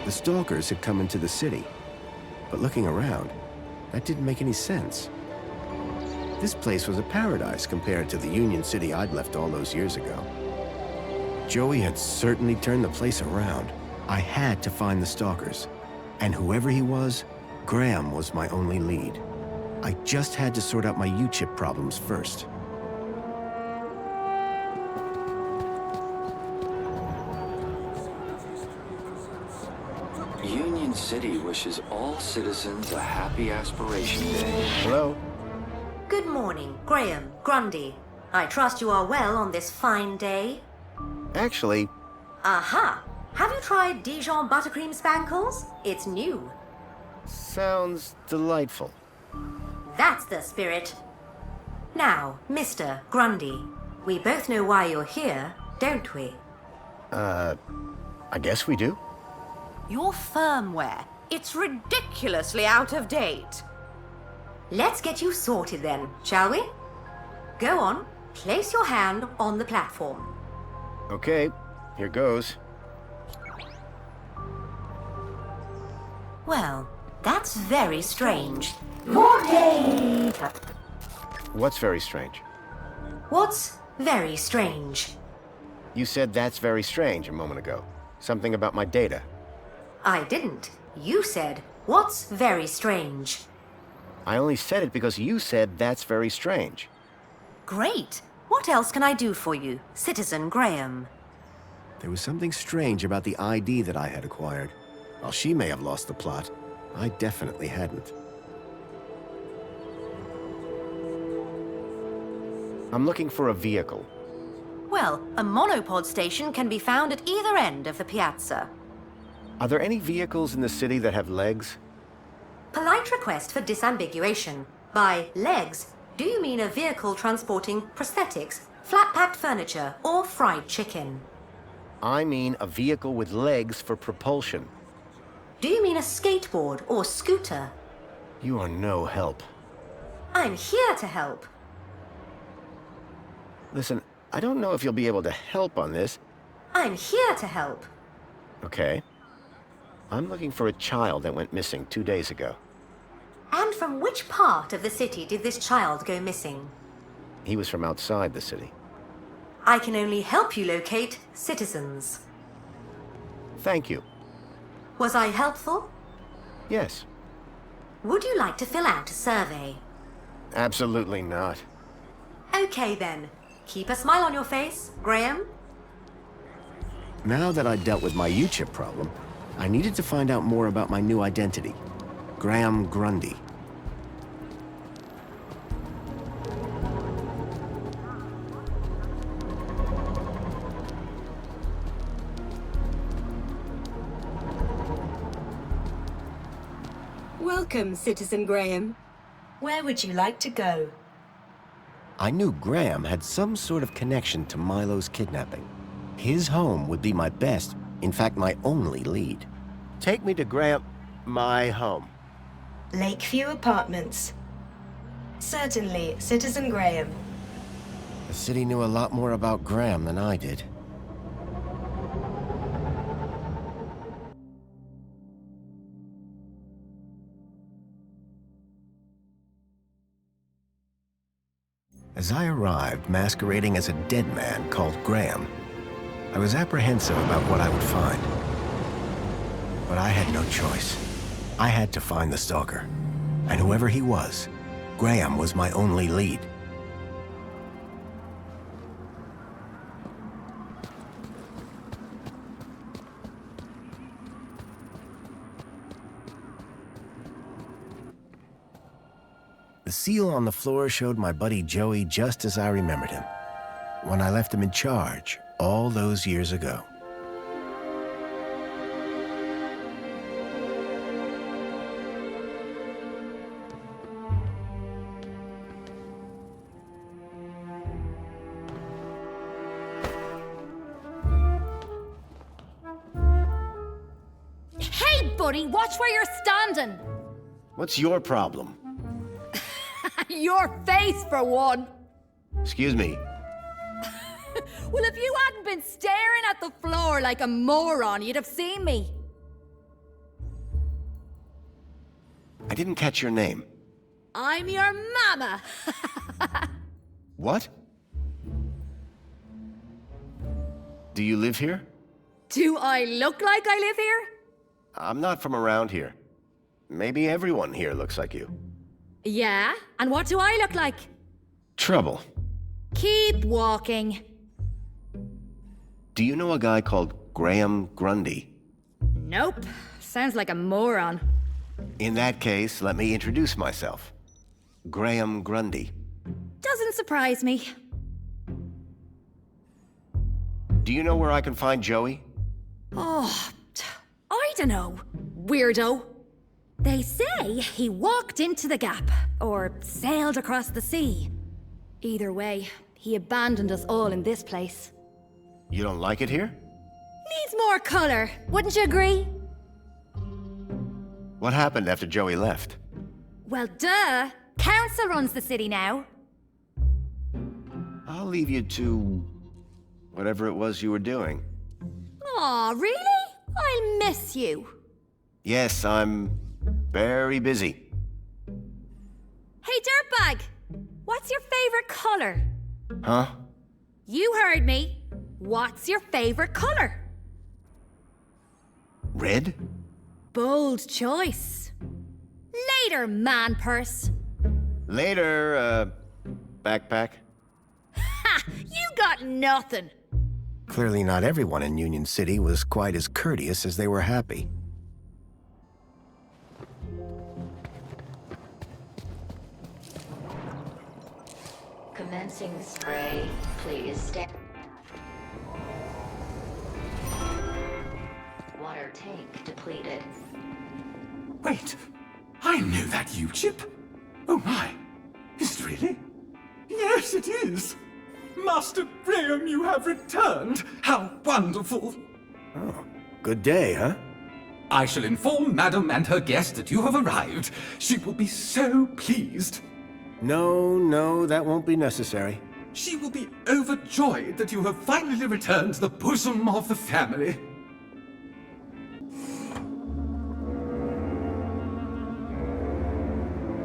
The stalkers had come into the city. But looking around, that didn't make any sense. This place was a paradise compared to the Union City I'd left all those years ago. Joey had certainly turned the place around. I had to find the stalkers. And whoever he was, Graham was my only lead. I just had to sort out my U-chip problems first. Union City wishes all citizens a happy Aspiration Day. Hello? Good morning, Graham, Grundy. I trust you are well on this fine day. Actually, Aha! Have you tried Dijon buttercream spankles? It's new. sounds delightful. That's the spirit. Now, Mr. Grundy, we both know why you're here, don't we? I guess we do. Your firmware. It's ridiculously out of date. Let's get you sorted then, shall we? Go on, place your hand on the platform. Okay, here goes. Well, that's very strange. Morning! What's very strange? What's very strange? You said that's very strange a moment ago. Something about my data. I didn't. You said, what's very strange? I only said it because you said that's very strange. Great. What else can I do for you, Citizen Graham? There was something strange about the ID that I had acquired. While she may have lost the plot, I definitely hadn't. I'm looking for a vehicle. Well, a monopod station can be found at either end of the piazza. Are there any vehicles in the city that have legs? Polite request for disambiguation. By legs, do you mean a vehicle transporting prosthetics, flat-packed furniture, or fried chicken? I mean a vehicle with legs for propulsion. Do you mean a skateboard or scooter? You are no help. I'm here to help. Listen, I don't know if you'll be able to help on this. I'm here to help. Okay. I'm looking for a child that went missing 2 days ago. And from which part of the city did this child go missing? He was from outside the city. I can only help you locate citizens. Thank you. Was I helpful? Yes. Would you like to fill out a survey? Absolutely not. Okay then. Keep a smile on your face, Graham. Now that I'd dealt with my U-chip problem, I needed to find out more about my new identity. Graham Grundy. Welcome, Citizen Graham. Where would you like to go? I knew Graham had some sort of connection to Milo's kidnapping. His home would be my best, in fact, my only lead. Take me to Graham... my home. Lakeview Apartments. Certainly, Citizen Graham. The city knew a lot more about Graham than I did. As I arrived masquerading as a dead man called Graham, I was apprehensive about what I would find. But I had no choice. I had to find the stalker. And whoever he was, Graham was my only lead. The seal on the floor showed my buddy Joey just as I remembered him, when I left him in charge all those years ago. Hey, buddy, watch where you're standing. What's your problem? Your face, for one. Excuse me. Well, if you hadn't been staring at the floor like a moron, you'd have seen me. I didn't catch your name. I'm your mama. What? Do you live here? Do I look like I live here? I'm not from around here. Maybe everyone here looks like you. Yeah, and what do I look like? Trouble. Keep walking. Do you know a guy called Graham Grundy? Nope. Sounds like a moron. In that case, let me introduce myself. Graham Grundy. Doesn't surprise me. Do you know where I can find Joey? Oh, I dunno. Weirdo. They say he walked into the gap, or sailed across the sea. Either way, he abandoned us all in this place. You don't like it here? Needs more color, wouldn't you agree? What happened after Joey left? Well, duh. Council runs the city now. I'll leave you to whatever it was you were doing. Aw, really? I'll miss you. Yes, I'm very busy. Hey, Dirtbag! What's your favorite color? Huh? You heard me. What's your favorite color? Red? Bold choice. Later, man purse. Later, backpack. Ha! You got nothing. Clearly not everyone in Union City was quite as courteous as they were happy. Commencing spray. Please stay. Water tank depleted. Wait, I know that you, Chip. Oh my, is it really? Yes, it is. Master Graham, you have returned. How wonderful. Oh, good day, huh? I shall inform Madam and her guest that you have arrived. She will be so pleased. No, that won't be necessary. She will be overjoyed that you have finally returned to the bosom of the family.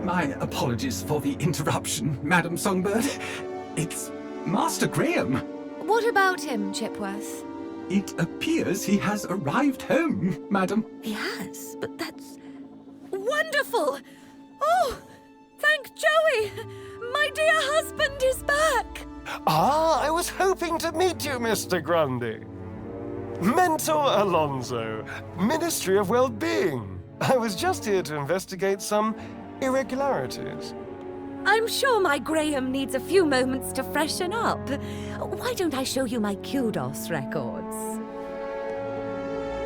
My apologies for the interruption, Madam Songbird. It's Master Graham. What about him, Chipworth? It appears he has arrived home, Madam. He has, but that's wonderful! Oh, thank Joey! My dear husband is back! Ah, I was hoping to meet you, Mr. Grundy. Mentor Alonso, Ministry of Well-Being. I was just here to investigate some irregularities. I'm sure my Graham needs a few moments to freshen up. Why don't I show you my kudos records?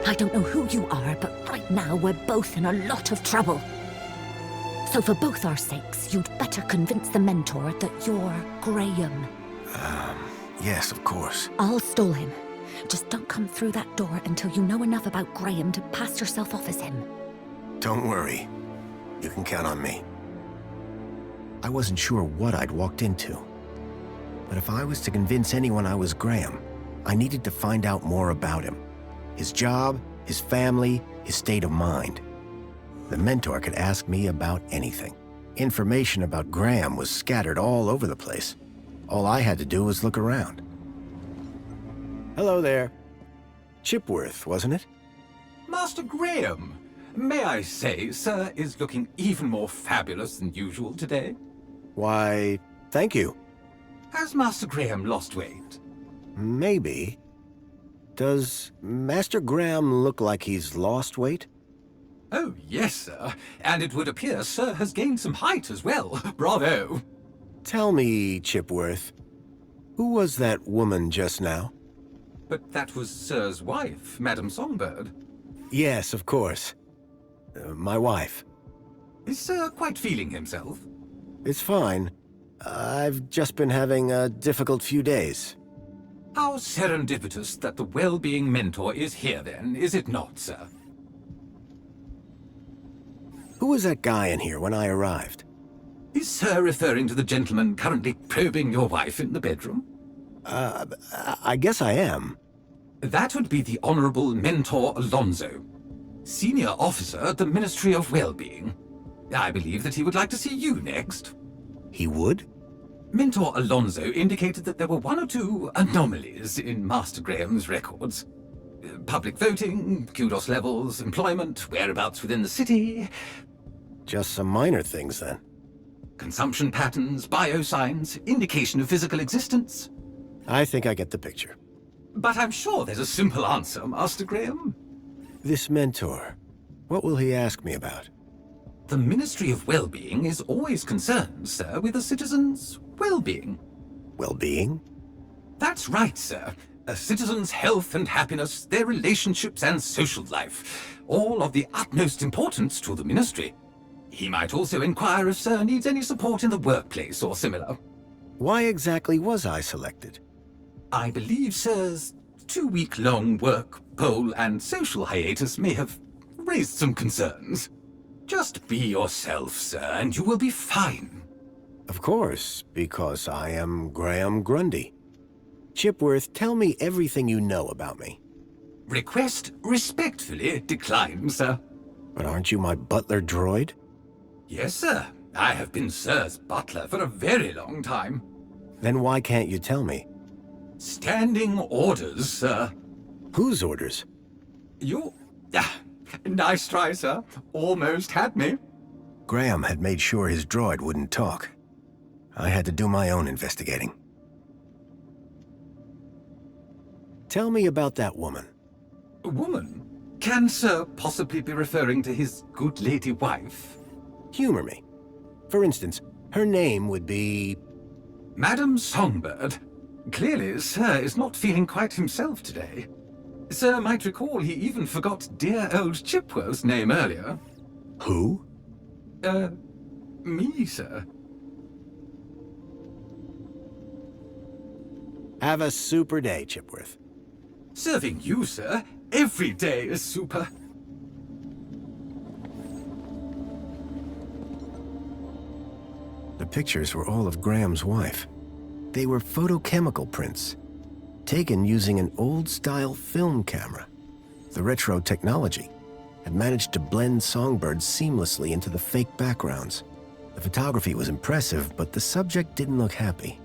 I don't know who you are, but right now we're both in a lot of trouble. So for both our sakes, you'd better convince the mentor that you're Graham. Yes, of course. I'll stall him. Just don't come through that door until you know enough about Graham to pass yourself off as him. Don't worry. You can count on me. I wasn't sure what I'd walked into. But if I was to convince anyone I was Graham, I needed to find out more about him. His job, his family, his state of mind. The mentor could ask me about anything. Information about Graham was scattered all over the place. All I had to do was look around. Hello there. Chipworth, wasn't it? Master Graham, may I say, sir is looking even more fabulous than usual today. Why, thank you. Has Master Graham lost weight? Maybe. Does Master Graham look like he's lost weight? Oh, yes, sir. And it would appear sir has gained some height as well. Bravo. Tell me, Chipworth, who was that woman just now? But that was sir's wife, Madam Songbird. Yes, of course. My wife. Is sir quite feeling himself? It's fine. I've just been having a difficult few days. How serendipitous that the well-being mentor is here then, is it not, sir? Who was that guy in here when I arrived? Is sir referring to the gentleman currently probing your wife in the bedroom? I guess I am. That would be the Honorable Mentor Alonso, Senior Officer at the Ministry of Well-Being. I believe that he would like to see you next. He would? Mentor Alonso indicated that there were one or two anomalies in Master Graham's records. Public voting, kudos levels, employment, whereabouts within the city. Just some minor things, then. Consumption patterns, biosigns, indication of physical existence. I think I get the picture. But I'm sure there's a simple answer, Master Graham. This mentor, what will he ask me about? The Ministry of Well-being is always concerned, sir, with a citizen's well-being. Well-being? That's right, sir. A citizen's health and happiness, their relationships and social life, all of the utmost importance to the Ministry. He might also inquire if Sir needs any support in the workplace or similar. Why exactly was I selected? I believe Sir's 2-week-long work, poll, and social hiatus may have raised some concerns. Just be yourself, sir, and you will be fine. Of course, because I am Graham Grundy. Chipworth, tell me everything you know about me. Request respectfully declined, sir. But aren't you my butler droid? Yes, sir. I have been Sir's butler for a very long time. Then why can't you tell me? Standing orders, sir. Whose orders? You... nice try, sir. Almost had me. Graham had made sure his droid wouldn't talk. I had to do my own investigating. Tell me about that woman. A woman? Can Sir possibly be referring to his good lady wife? Humor me. For instance, her name would be... Madam Songbird. Clearly, Sir is not feeling quite himself today. Sir might recall he even forgot dear old Chipworth's name earlier. Who? Me, sir. Have a super day, Chipworth. Serving you, sir. Every day is super. The pictures were all of Graham's wife. They were photochemical prints, taken using an old-style film camera. The retro technology had managed to blend songbirds seamlessly into the fake backgrounds. The photography was impressive, but the subject didn't look happy.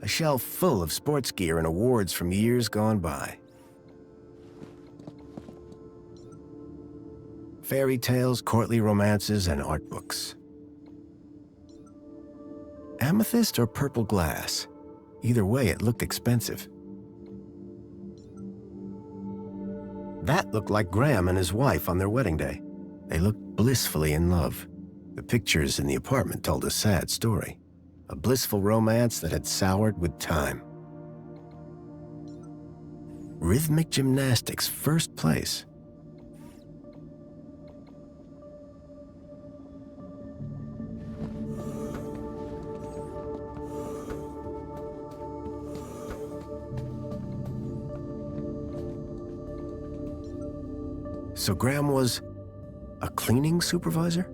A shelf full of sports gear and awards from years gone by. Fairy tales, courtly romances, and art books. Amethyst or purple glass? Either way, it looked expensive. That looked like Graham and his wife on their wedding day. They looked blissfully in love. The pictures in the apartment told a sad story. A blissful romance that had soured with time. Rhythmic gymnastics, first place. So Graham was a cleaning supervisor?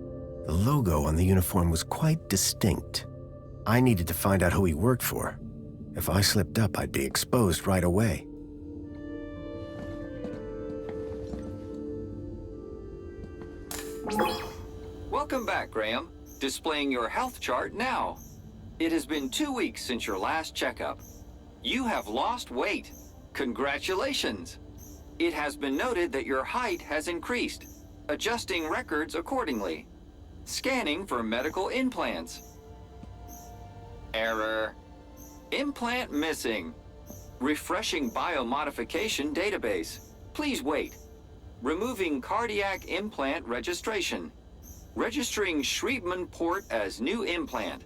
The logo on the uniform was quite distinct. I needed to find out who he worked for. If I slipped up, I'd be exposed right away. Welcome back, Graham. Displaying your health chart now. It has been 2 weeks since your last checkup. You have lost weight. Congratulations. It has been noted that your height has increased. Adjusting records accordingly. Scanning for medical implants. Error. Implant missing. Refreshing biomodification database. Please wait. Removing cardiac implant registration. Registering Schriebman port as new implant.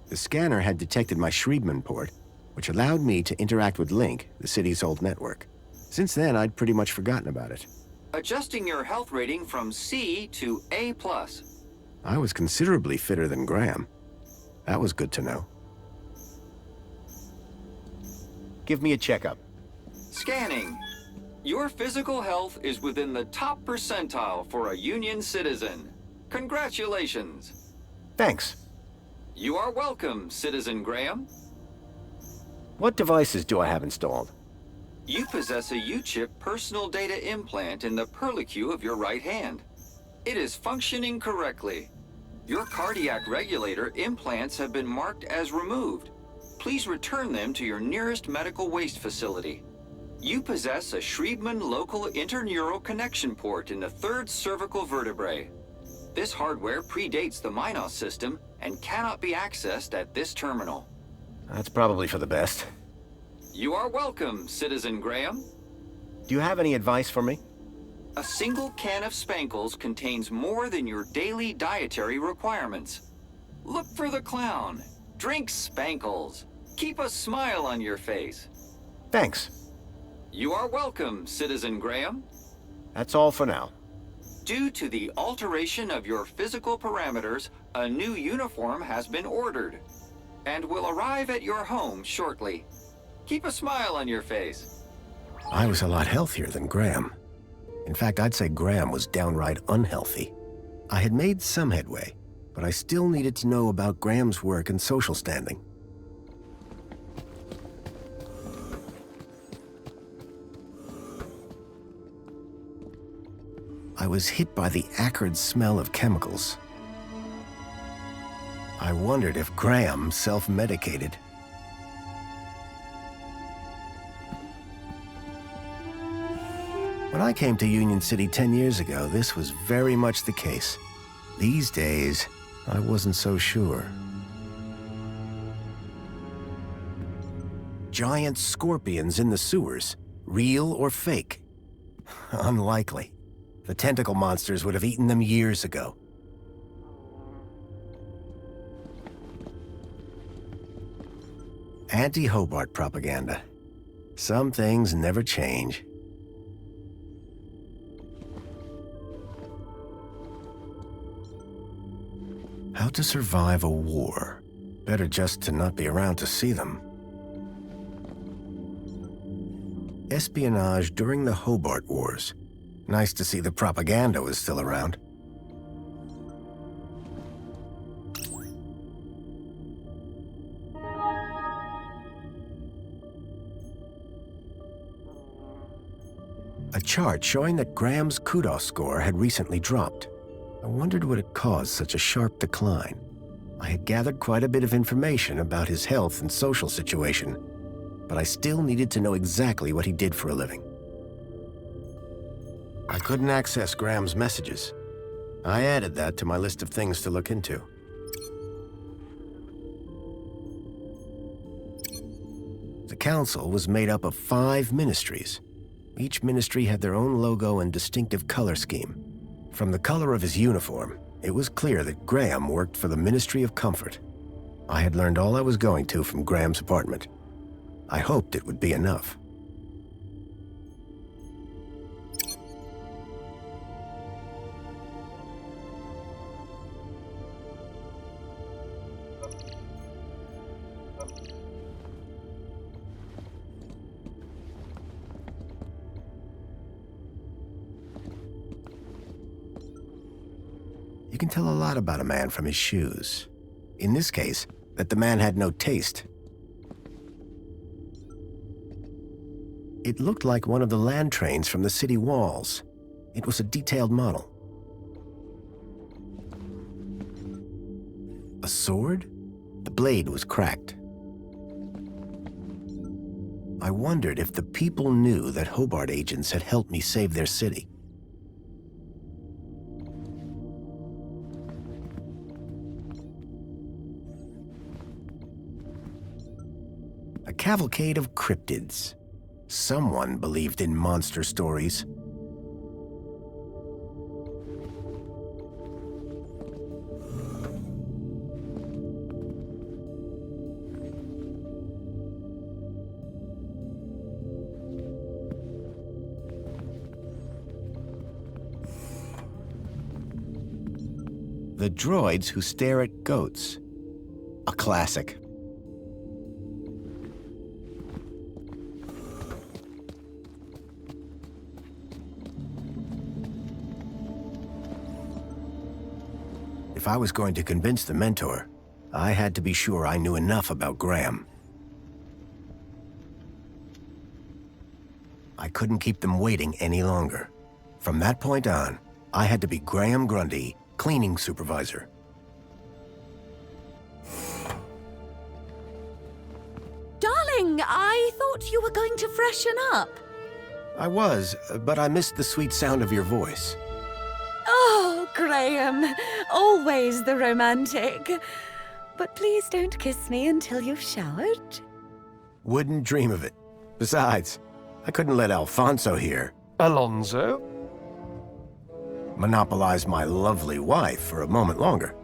The scanner had detected my Schriebman port, which allowed me to interact with Link, the city's old network. Since then, I'd pretty much forgotten about it. Adjusting your health rating from C to A+. I was considerably fitter than Graham. That was good to know. Give me a checkup. Scanning. Your physical health is within the top percentile for a Union citizen. Congratulations. Thanks. You are welcome, Citizen Graham. What devices do I have installed? You possess a U-chip personal data implant in the perlicue of your right hand. It is functioning correctly. Your cardiac regulator implants have been marked as removed. Please return them to your nearest medical waste facility. You possess a Schriebman local interneural connection port in the third cervical vertebrae. This hardware predates the Milo system and cannot be accessed at this terminal. That's probably for the best. You are welcome, Citizen Graham. Do you have any advice for me? A single can of Spankles contains more than your daily dietary requirements. Look for the clown. Drink Spankles. Keep a smile on your face. Thanks. You are welcome, Citizen Graham. That's all for now. Due to the alteration of your physical parameters, a new uniform has been ordered and will arrive at your home shortly. Keep a smile on your face. I was a lot healthier than Graham. In fact, I'd say Graham was downright unhealthy. I had made some headway, but I still needed to know about Graham's work and social standing. I was hit by the acrid smell of chemicals. I wondered if Graham self-medicated. When I came to Union City 10 years ago, this was very much the case. These days, I wasn't so sure. Giant scorpions in the sewers, real or fake? Unlikely. The tentacle monsters would have eaten them years ago. Anti-Hobart propaganda. Some things never change. How to survive a war. Better just to not be around to see them. Espionage during the Hobart Wars. Nice to see the propaganda was still around. A chart showing that Graham's kudos score had recently dropped. I wondered what had caused such a sharp decline. I had gathered quite a bit of information about his health and social situation, but I still needed to know exactly what he did for a living. I couldn't access Graham's messages. I added that to my list of things to look into. The council was made up of 5 ministries. Each ministry had their own logo and distinctive color scheme. From the color of his uniform, it was clear that Graham worked for the Ministry of Comfort. I had learned all I was going to from Graham's apartment. I hoped it would be enough. You can tell a lot about a man from his shoes. In this case, that the man had no taste. It looked like one of the land trains from the city walls. It was a detailed model. A sword? The blade was cracked. I wondered if the people knew that Hobart agents had helped me save their city. A cavalcade of cryptids. Someone believed in monster stories. The droids who stare at goats. A classic. If I was going to convince the mentor, I had to be sure I knew enough about Graham. I couldn't keep them waiting any longer. From that point on, I had to be Graham Grundy, cleaning supervisor. Darling, I thought you were going to freshen up. I was, but I missed the sweet sound of your voice. Oh, Graham, always the romantic. But please don't kiss me until you've showered. Wouldn't dream of it. Besides, I couldn't let Alfonso here Alonso? monopolize my lovely wife for a moment longer.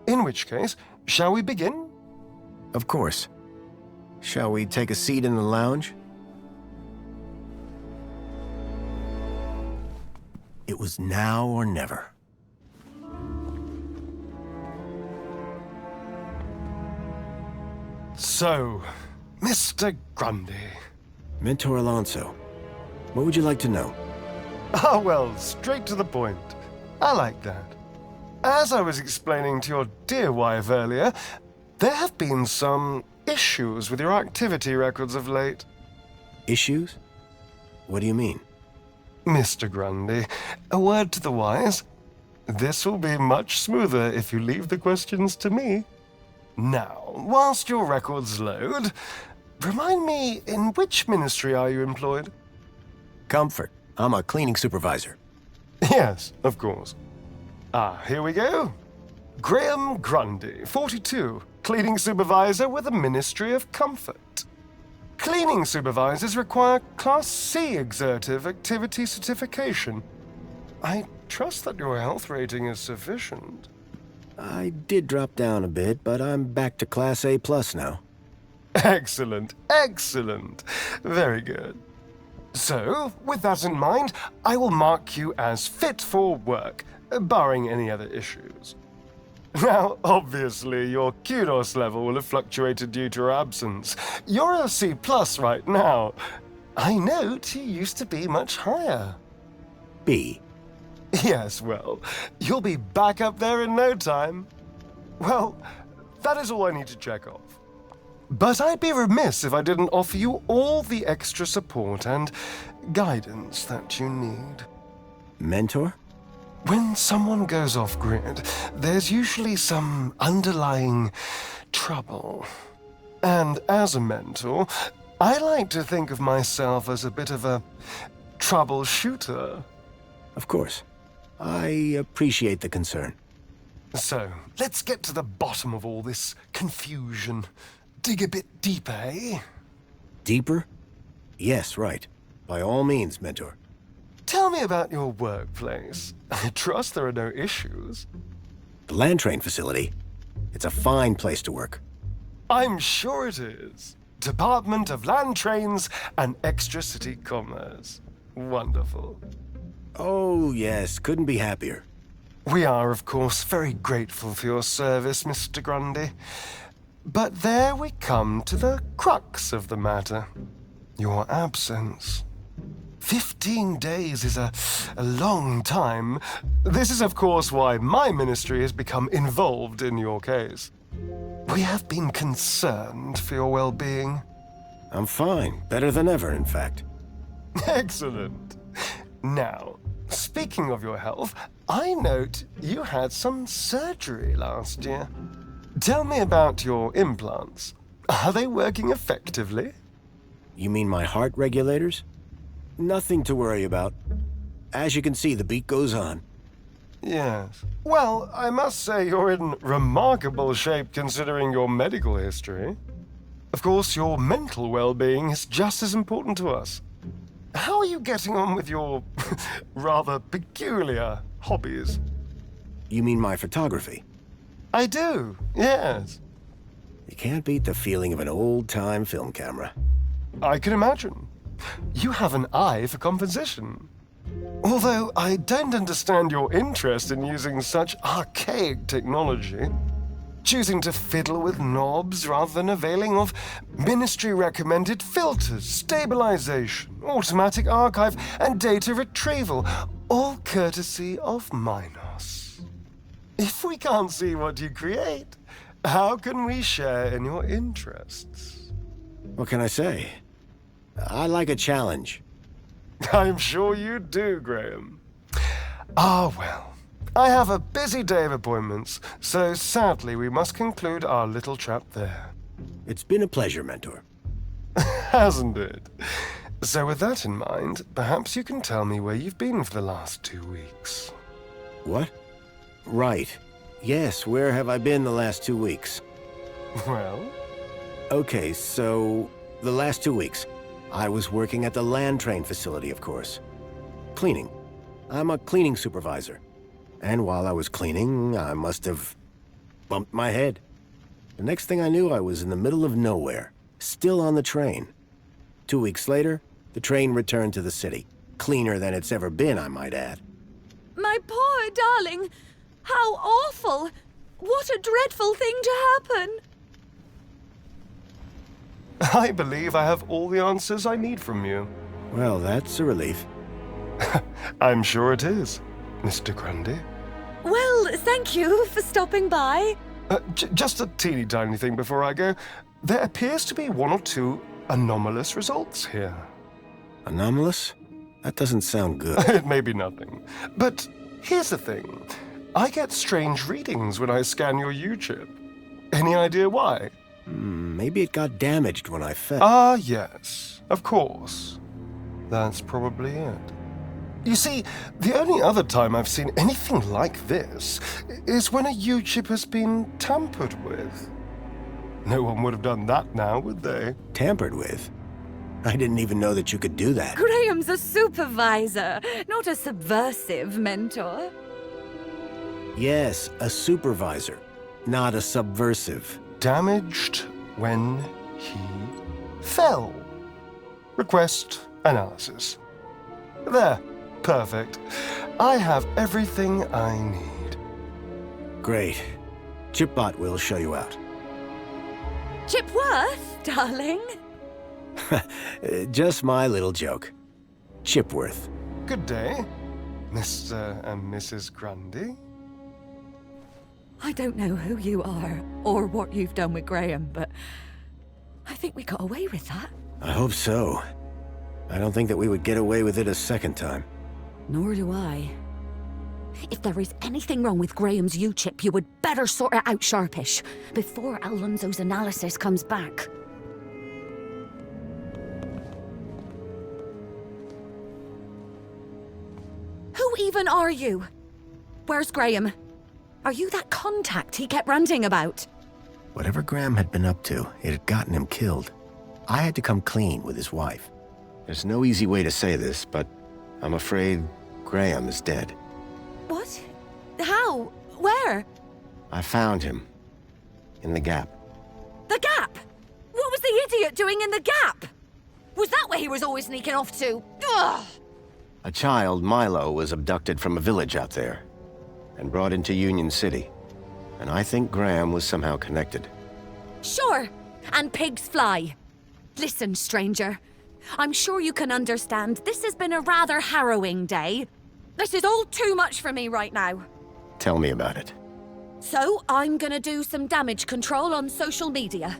In which case, shall we begin? Of course. Shall we take a seat in the lounge? It was now or never. So, Mr. Grundy. Mentor Alonso, what would you like to know? Ah, well, straight to the point. I like that. As I was explaining to your dear wife earlier, there have been some issues with your activity records of late. Issues? What do you mean? Mr. Grundy, a word to the wise. This will be much smoother if you leave the questions to me. Now, whilst your records load, remind me, in which ministry are you employed? Comfort. I'm a cleaning supervisor. Yes, of course. Ah, here we go. Graham Grundy, 42, cleaning supervisor with the Ministry of Comfort. Cleaning supervisors require Class C exertive activity certification. I trust that your health rating is sufficient. I did drop down a bit, but I'm back to Class A+ now. Excellent, excellent. Very good. So, with that in mind, I will mark you as fit for work, barring any other issues. Now, obviously, your kudos level will have fluctuated due to your absence. You're a C+ right now. I note you used to be much higher. B. Yes, well, you'll be back up there in no time. Well, that is all I need to check off. But I'd be remiss if I didn't offer you all the extra support and guidance that you need. Mentor? When someone goes off-grid, there's usually some underlying trouble. And as a mentor, I like to think of myself as a bit of a troubleshooter. Of course. I appreciate the concern. So, let's get to the bottom of all this confusion. Dig a bit deeper, eh? Deeper? Yes, right. By all means, Mentor. Tell me about your workplace. I trust there are no issues. The land train facility. It's a fine place to work. I'm sure it is. Department of Land Trains and Extra-City Commerce. Wonderful. Oh, yes. Couldn't be happier. We are, of course, very grateful for your service, Mr. Grundy. But there we come to the crux of the matter. Your absence. 15 days is a long time. This is, of course, why my ministry has become involved in your case. We have been concerned for your well-being. I'm fine. Better than ever, in fact. Excellent. Now, speaking of your health, I note you had some surgery last year. Tell me about your implants. Are they working effectively? You mean my heart regulators? Nothing to worry about. As you can see, the beat goes on. Yes. Well, I must say you're in remarkable shape considering your medical history. Of course, your mental well-being is just as important to us. How are you getting on with your rather peculiar hobbies? You mean my photography? I do, yes. You can't beat the feeling of an old-time film camera. I can imagine. You have an eye for composition. Although I don't understand your interest in using such archaic technology. Choosing to fiddle with knobs rather than availing of ministry-recommended filters, stabilization, automatic archive, and data retrieval, all courtesy of Minos. If we can't see what you create, how can we share in your interests? What can I say? I like a challenge. I'm sure you do, Graham. Ah, well. I have a busy day of appointments, so sadly we must conclude our little chat there. It's been a pleasure, Mentor. Hasn't it? So with that in mind, perhaps you can tell me where you've been for the last 2 weeks. What? Right. Yes, where have I been the last 2 weeks? Well? Okay, so the last 2 weeks, I was working at the land train facility, of course. Cleaning. I'm a cleaning supervisor. And while I was cleaning, I must have bumped my head. The next thing I knew, I was in the middle of nowhere, still on the train. 2 weeks later, the train returned to the city. Cleaner than it's ever been, I might add. My poor darling! How awful! What a dreadful thing to happen! I believe I have all the answers I need from you. Well, that's a relief. I'm sure it is, Mr. Grundy. Well, thank you for stopping by. Just a teeny tiny thing before I go. There appears to be 1 or 2 anomalous results here. Anomalous? That doesn't sound good. It may be nothing. But here's the thing. I get strange readings when I scan your U-chip. Any idea why? Maybe it got damaged when I fell. Ah, yes. Of course. That's probably it. You see, the only other time I've seen anything like this is when a U-chip has been tampered with. No one would have done that now, would they? Tampered with? I didn't even know that you could do that. Graham's a supervisor, not a subversive mentor. Yes, a supervisor, not a subversive. Damaged when he fell. Request analysis. There. Perfect. I have everything I need. Great. Chipbot will show you out. Chipworth, darling? Just my little joke. Chipworth. Good day, Mr. and Mrs. Grundy. I don't know who you are or what you've done with Graham, but I think we got away with that. I hope so. I don't think that we would get away with it a second time. Nor do I. If there is anything wrong with Graham's U-chip, you would better sort it out sharpish, before Alonso's analysis comes back. Who even are you? Where's Graham? Are you that contact he kept ranting about? Whatever Graham had been up to, it had gotten him killed. I had to come clean with his wife. There's no easy way to say this, but I'm afraid Graham is dead. What? How? Where? I found him. In the Gap. The Gap? What was the idiot doing in the Gap? Was that where he was always sneaking off to? Ugh! A child, Milo, was abducted from a village out there and brought into Union City. And I think Graham was somehow connected. Sure, and pigs fly. Listen, stranger. I'm sure you can understand this has been a rather harrowing day. This is all too much for me right now. Tell me about it. So, I'm gonna do some damage control on social media.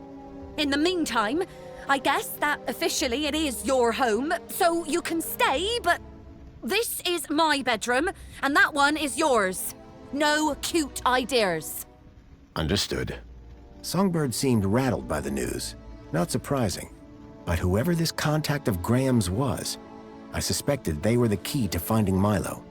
In the meantime, I guess that officially it is your home, so you can stay, but this is my bedroom, and that one is yours. No cute ideas. Understood. Songbird seemed rattled by the news. Not surprising. But whoever this contact of Graham's was, I suspected they were the key to finding Milo.